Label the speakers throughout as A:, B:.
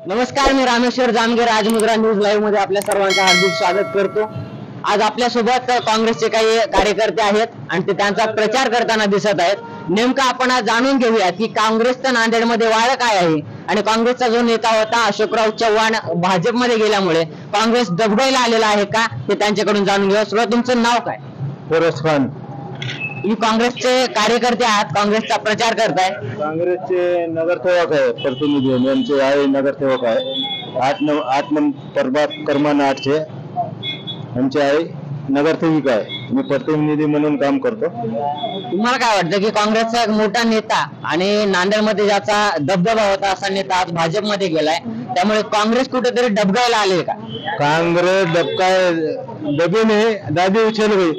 A: नमस्कार, मी रामेश्वर जामगे राजमुद्रा news live मध्ये आपल्या सर्वांचं हार्दिक स्वागत करतो। आज आपल्या सोबत काँग्रेसचे काही कार्यकर्ते आहेत आणि ते त्यांचा प्रचार करताना दिसत आहेत। नेमका आपण आज जाणून घेऊया की काँग्रेसचं नांदेडमध्ये वाळ काय आहे आणि काँग्रेसचा जो नेता होता अशोकराव चव्हाण भाजपमध्ये गेल्यामुळे काँग्रेस दबडायला आलेला आहे का ते त्यांच्याकडून जाणून घेऊया। सुरुवात, तुमचं नाव काय?
B: फिरोज खान।
A: ही काँग्रेसचे कार्यकर्ते आहात, काँग्रेसचा प्रचार करताय।
B: काँग्रेसचे नगरसेवक आहे, प्रतिनिधी यांचे आहे, नगरसेवक आहे। 8 प्रभाग क्रमांक 8 चे आमचे आहे, नगरसेविका आहे। मी प्रतिनिधी म्हणून काम करतो।
A: तुम्हाला काय वाटतं की काँग्रेसचा एक मोठा नेता आणि नांदेडमध्ये ज्याचा दबदबा होता असा नेता आज भाजपमध्ये गेलाय, त्यामुळे काँग्रेस कुठेतरी डबघायला आले का?
B: कांग्रेस दबे में दादी उछल गई।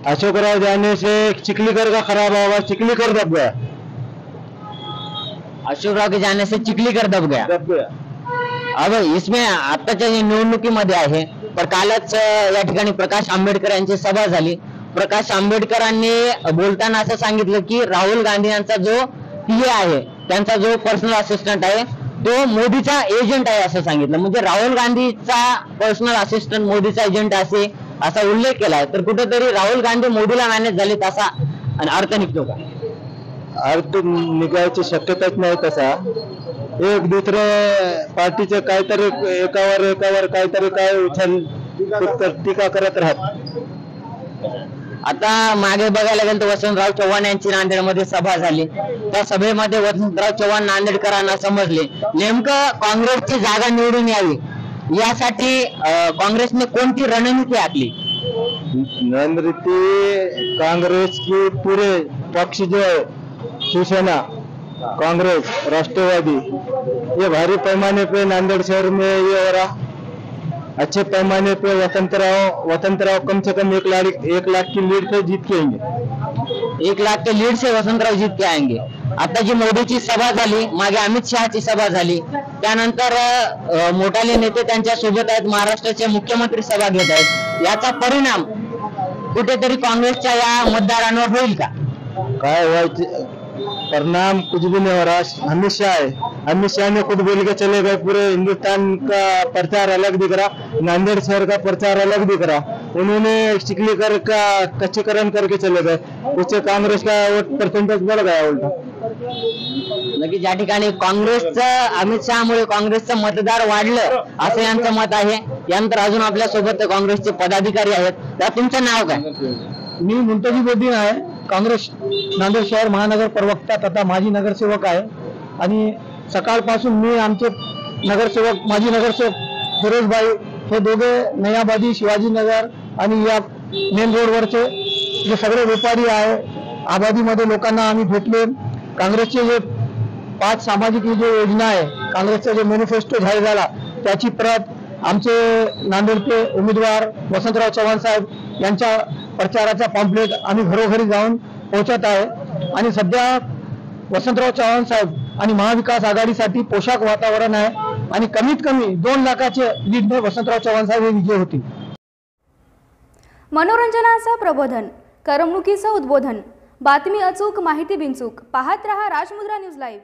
B: अशोकराव जाने से चिखलीकर का खराब होगा, चिखलीकर दब गया।
A: अशोकराव के जाने से चिखलीकर दब गया। अब इसमें आताच्या निवडणुकीमध्ये आहे, पण कालच या ठिकाणी प्रकाश आंबेडकर यांची सभा झाली। प्रकाश आंबेडकरांनी बोलताना असं सांगितलं की राहुल गांधी यांचा जो पीए आहे, त्यांचा जो पर्सनल असिस्टंट आहे तो मोदीचा एजंट आहे असं सांगितलं। म्हणजे राहुल गांधीचा पर्सनल असिस्टंट मोदीचा एजंट असा उल्लेख केलाय, तर कुठेतरी राहुल गांधी मोदीला मॅनेज झाले तसा अर्थ निघतो का?
B: अर्थ निघायची शक्यताच नाही तसा। एक दुसऱ्या पार्टीचे काहीतरी एकावर काहीतरी काय उचल टीका करत राहत।
A: आता मागे बघायला गेलं तर वसंतराव चव्हाण यांची नांदेडमध्ये सभा झाली। त्या सभेमध्ये वसंतराव चव्हाण नांदेडकरांना समजले नेमकं काँग्रेसची जागा निवडून यावी यासाठी काँग्रेसने कोणती रणनीती आखली?
B: रणनीति कांग्रेस की पूरे पक्ष जो है, शिवसेना, कांग्रेस, राष्ट्रवादी, ये भारी पैमाने पे नांदेड़ शहर में ये हो रहा। अच्छे पैमाने पे वसंतराव कम से कम 1 लाख की लीड से जीत के आएंगे।
A: 1 लाख के लीड से वसंतराव जीत के आएंगे। आता जी मोदीची सभा झाली, मागे अमित शहाची सभा झाली, त्यानंतर मोठाले नेते त्यांच्या सोबत आहेत, महाराष्ट्राचे मुख्यमंत्री सभा घेत आहेत। याचा परिणाम कुठेतरी काँग्रेसच्या या मतदारांवर होईल का?
B: काय व्हायचे परिणाम कुछ भी नहीं हो रहा। अमित शाह ने खुद बोल के चले गए, पूरे हिंदुस्तान का प्रचार अलग दिख रहा, नांदेड़ शहर का प्रचार अलग दिख रहा। उन्होंने चिखलीकर का कच्चीकरण करके चले गए, उससे कांग्रेस का वोट परसेंटेज बढ़ गया उल्टा।
A: नक्की ज्या ठिकाणी काँग्रेसचं अमित शहामुळे काँग्रेसचं मतदार वाढलं असं यांचं मत आहे। यानंतर अजून आपल्या सोबत काँग्रेसचे पदाधिकारी आहेत। तर तुमचं नाव काय?
C: मी मुंतजीबुद्दीन आहे, काँग्रेस नांदेड शहर महानगर प्रवक्ता तथा माजी नगरसेवक आहे। आणि सकाळपासून मी आमचे माजी नगरसेवक फिरोजभाई हे दोघे नयाबादी, शिवाजीनगर आणि या मेन रोडवरचे जे सगळे व्यापारी आहे, आबादीमध्ये लोकांना आम्ही भेटले। काँग्रेसचे जे 5 सामाजिक जो योजना आहे, काँग्रेसचा जो मॅनिफेस्टो जाहीर झाला त्याची प्रत आमचे नांदेडचे उमेदवार वसंतराव चव्हाण साहेब यांच्या प्रचाराचा पॅम्पलेट आम्ही घरोघरी जाऊन पोहोचत आहे। आणि सध्या वसंतराव चव्हाण साहेब आणि महाविकास आघाडीसाठी पोशाख वातावरण आहे आणि कमीत कमी 2 लाखाचे लीडने वसंतराव चव्हाण साहेब हे विजय होतील।
D: मनोरंजनाचं प्रबोधन, करमणुकीचं उद्बोधन, बातमी अचूक, माहिती बिनचूक, पाहत रहा राजमुद्रा न्यूज लाईव्ह।